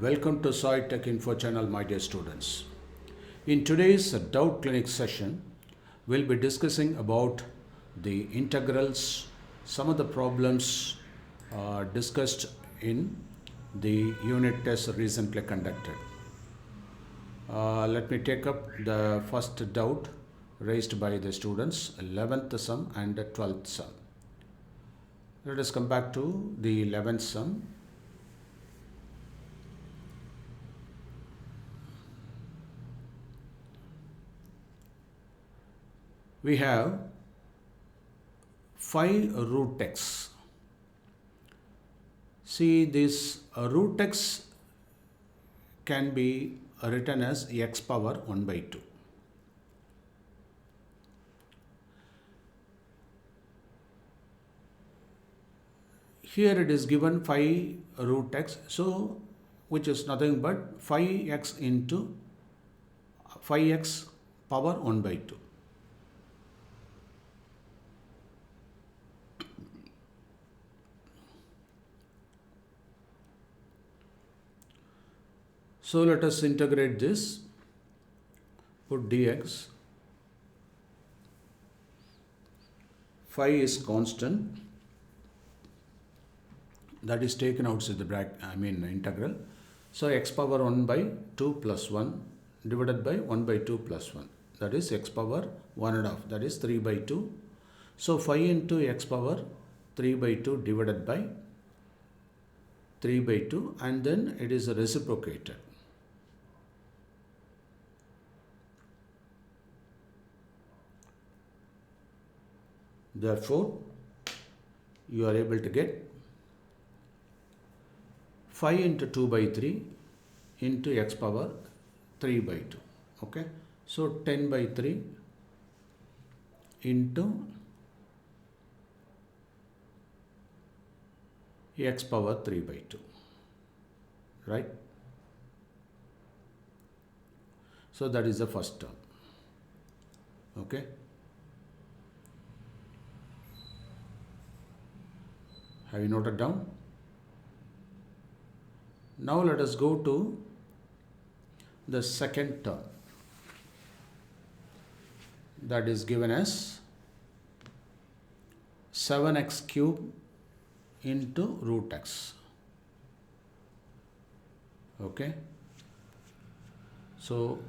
Welcome to Sai Tech Info channel, my dear students. In today's Doubt Clinic session, we'll be discussing about the integrals, some of the problems discussed in the unit test recently conducted. Let me take up the first doubt raised by the students, 11th sum and 12th sum. Let us come back to the 11th sum. We have 5 root x. See, this root x can be written as x power 1 by 2. Here it is given 5 root x, so which is nothing but 5x into 5x power 1 by 2. So let us integrate this, put dx, 5 is constant, that is taken outside the bracket, integral. So x power 1 by 2 plus 1 divided by 1 by 2 plus 1, that is x power 1 and half, that is 3 by 2. So 5 into x power 3 by 2 divided by 3 by 2, and then it is reciprocated. Therefore, you are able to get 5 into 2 by 3 into x power 3 by 2. Okay. So 10 by 3 into x power 3 by 2. Right. So that is the first term. Okay. Have you noted down? Now let us go to the second term, that is given as 7x cube into root x. Okay. So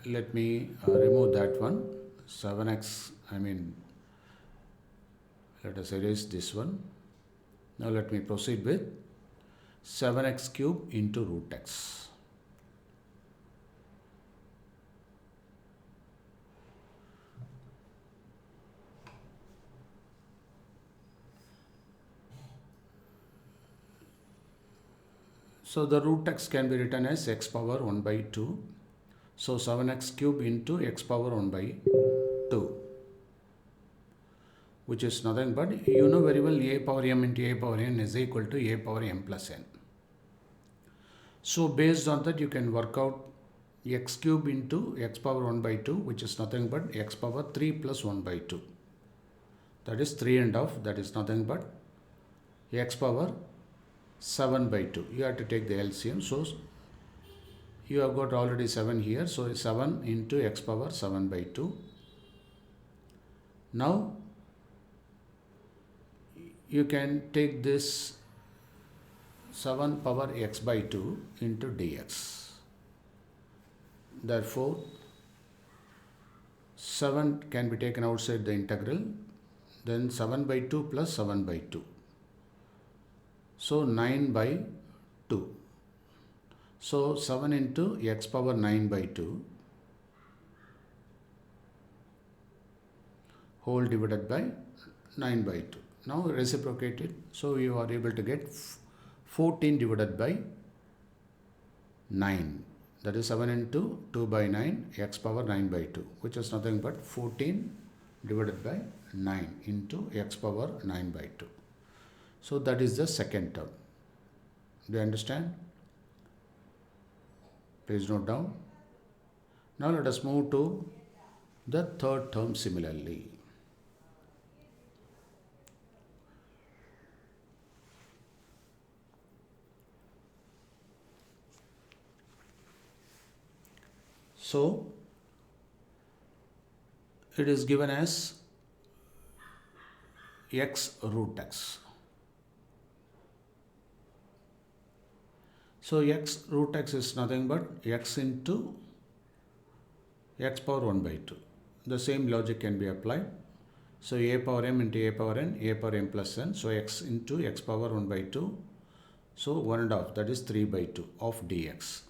let me remove that one. 7x, let us erase this one. Now let me proceed with 7x cube into root x. So the root x can be written as x power 1 by 2. So 7x cube into x power 1 by 2, which is nothing but, you know very well, a power m into a power n is equal to a power m plus n. So based on that, you can work out x cube into x power 1 by 2, which is nothing but x power 3 plus 1 by 2. That is 3 and half, that is nothing but x power 7 by 2. You have to take the LCM. So you have got already 7 here. So 7 into x power 7 by 2. Now you can take this 7 power x by 2 into dx. Therefore, 7 can be taken outside the integral. Then 7 by 2 plus 7 by 2. So 9 by 2. So 7 into x power 9 by 2 whole divided by 9 by 2. Now reciprocate it. So you are able to get 14 divided by 9. That is 7 into 2 by 9 x power 9 by 2, which is nothing but 14 divided by 9 into x power 9 by 2. So that is the second term. Do you understand? Please note down. Now let us move to the third term similarly. So it is given as x root x. So x root x is nothing but x into x power 1 by 2. The same logic can be applied. So a power m into a power n, a power m plus n. So x into x power 1 by 2. So 1.5, that is 3 by 2 of dx.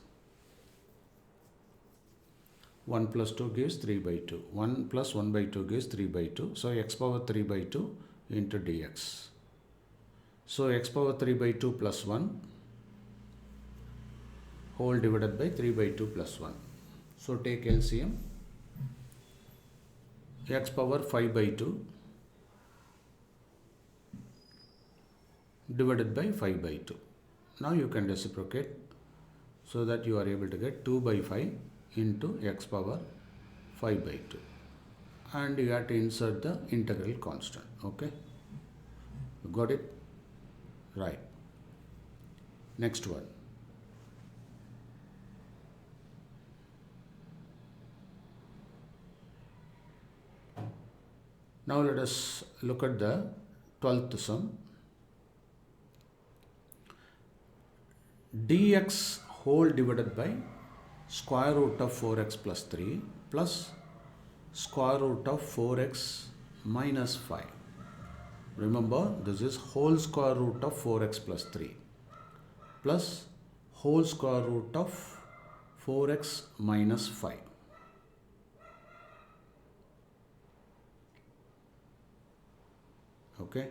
1 plus 2 gives 3 by 2. 1 plus 1 by 2 gives 3 by 2. So x power 3 by 2 into dx. So x power 3 by 2 plus 1 whole divided by 3 by 2 plus 1. So take LCM. X power 5 by 2 divided by 5 by 2. Now you can reciprocate so that you are able to get 2 by 5 into x power 5 by 2. And you have to insert the integral constant. Okay. Got it? Right. Next one. Now let us look at the 12th sum. Dx whole divided by square root of 4x plus 3 plus square root of 4x minus 5. Remember, this is whole square root of 4x plus 3 plus whole square root of 4x minus 5. Okay.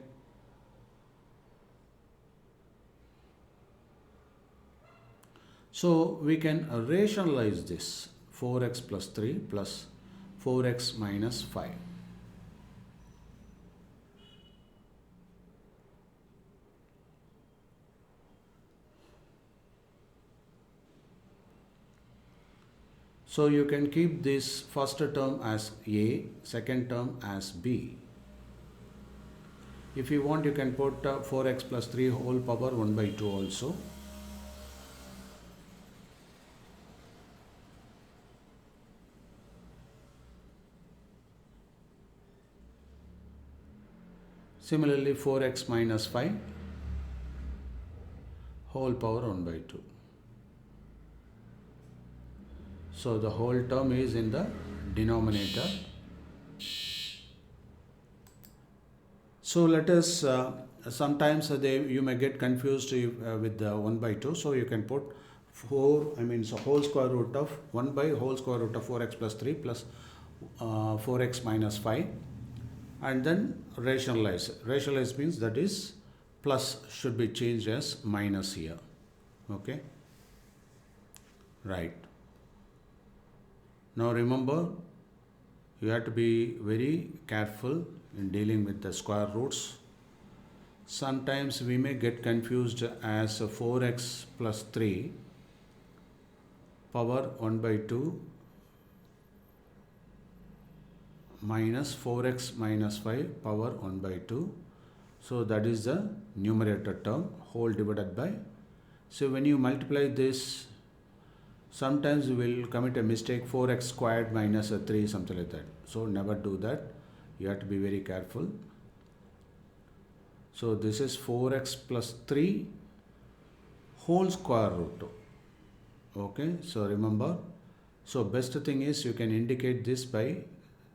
So we can rationalize this 4x plus 3 plus 4x minus 5. So you can keep this first term as A, second term as B. If you want, you can put 4x plus 3 whole power 1 by 2 also. Similarly, 4x minus 5 whole power 1 by 2. So the whole term is in the denominator. So let us, sometimes you may get confused with the 1 by 2. So you can put so whole square root of 1 by whole square root of 4x plus 3 plus 4x minus 5. And then rationalize. Rationalize means that is plus should be changed as minus here. Okay. Right. Now remember, you have to be very careful in dealing with the square roots. Sometimes we may get confused as 4x plus 3 power 1 by 2 minus 4x minus 5 power 1 by 2. So that is the numerator term, whole divided by. So when you multiply this, sometimes you will commit a mistake, 4x squared minus 3, something like that. So never do that. You have to be very careful. So this is 4x plus 3 whole square root. Okay, so remember. So best thing is you can indicate this by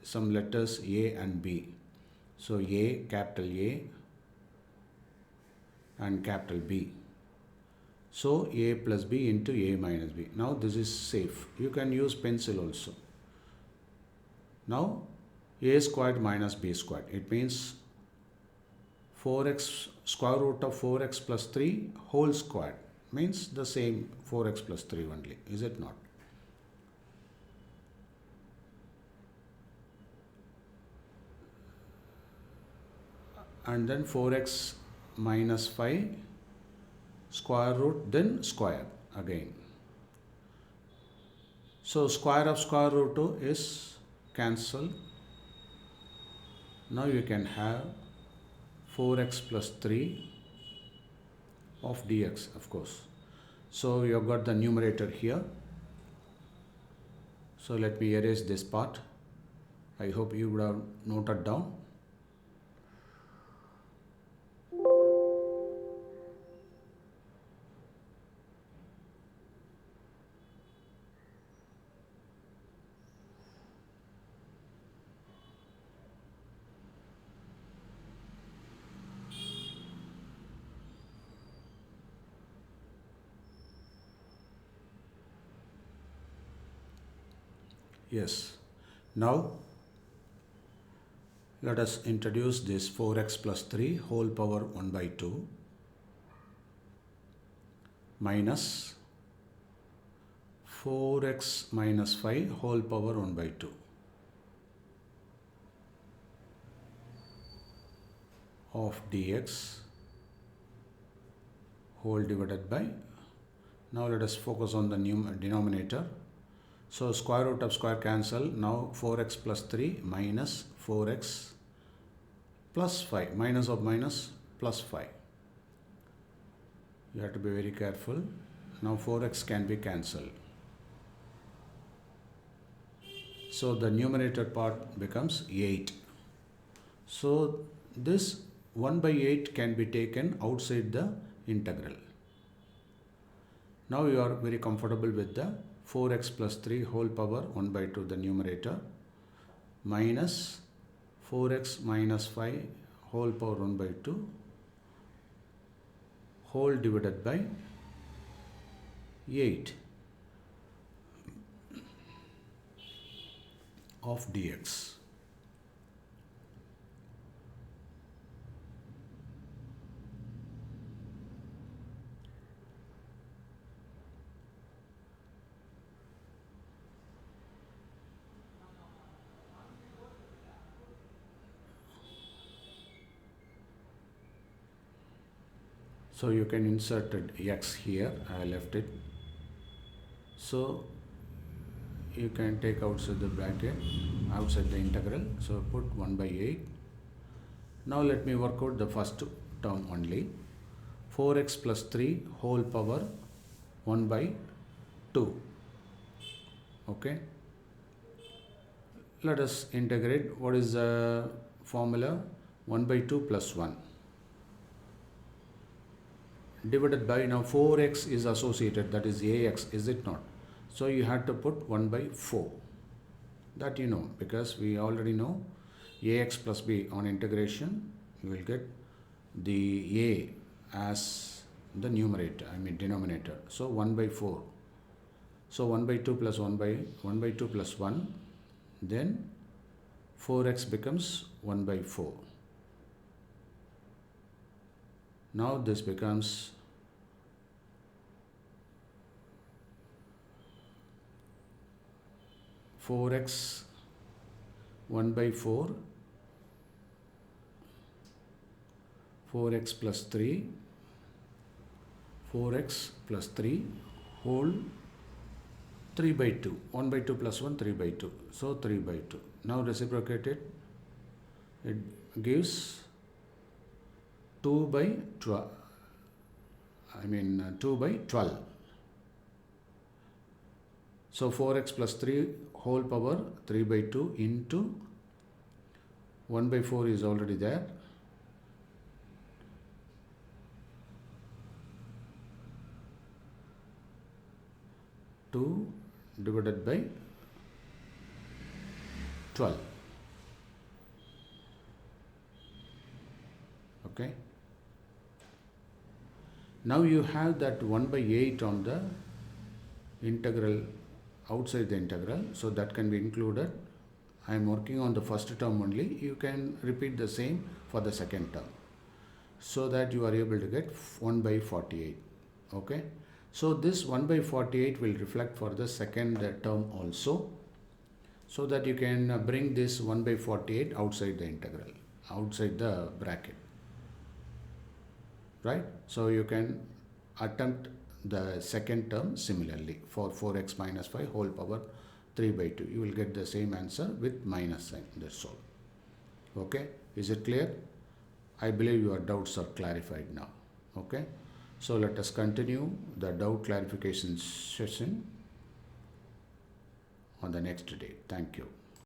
some letters A and B. So A, capital A and capital B. So A plus B into A minus B. Now this is safe. You can use pencil also. Now A squared minus B squared. It means 4x square root of 4x plus 3 whole squared. Means the same 4x plus 3 only. Is it not? And then 4x minus 5 square root, then square again. So square of square root 2 is cancelled. Now you can have 4x plus 3 of dx, of course. So you have got the numerator here. So let me erase this part. I hope you would have noted down. Yes. Now let us introduce this 4x plus 3 whole power 1 by 2 minus 4x minus 5 whole power 1 by 2 of dx whole divided by, now let us focus on the denominator. So square root of square cancel. Now 4x plus 3 minus 4x plus 5, minus of minus plus 5. You have to be very careful. Now 4x can be cancelled. So the numerator part becomes 8. So this 1 by 8 can be taken outside the integral. Now you are very comfortable with the 4x plus 3 whole power 1 by 2 the numerator minus 4x minus 5 whole power 1 by 2 whole divided by 8 of dx. So you can insert x here. I left it. So you can take outside the bracket, outside the integral. So put 1 by 8. Now let me work out the first term only. 4x plus 3 whole power 1 by 2. Okay. Let us integrate. What is the formula? 1 by 2 plus 1. Divided by, now 4x is associated, that is ax, is it not? So you have to put 1 by 4. That you know, because we already know ax plus b on integration, you will get the a as the numerator, denominator. So 1 by 4. So 1 by 2 plus 1 by 2 plus 1, then 4x becomes 1 by 4. Now this becomes 4x 1 by 4, 4x plus 3, 4x plus 3 whole 3 by 2. 1 by 2 plus 1, 3 by 2. So 3 by 2. Now reciprocate it. It gives 2 by 12. 2 by 12. So 4x plus 3 whole power 3 by 2 into 1 by 4 is already there. 2 divided by 12. Okay. Now you have that 1 by 8 on the integral, outside the integral, so that can be included. I am working on the first term only. You can repeat the same for the second term, so that you are able to get 1 by 48. Okay. So this 1 by 48 will reflect for the second term also, so that you can bring this 1 by 48 outside the integral, outside the bracket. Right? So you can attempt the second term similarly for 4x minus 5 whole power 3 by 2. You will get the same answer with minus sign. That's all. Okay? Is it clear? I believe your doubts are clarified now. Okay? So let us continue the doubt clarification session on the next day. Thank you.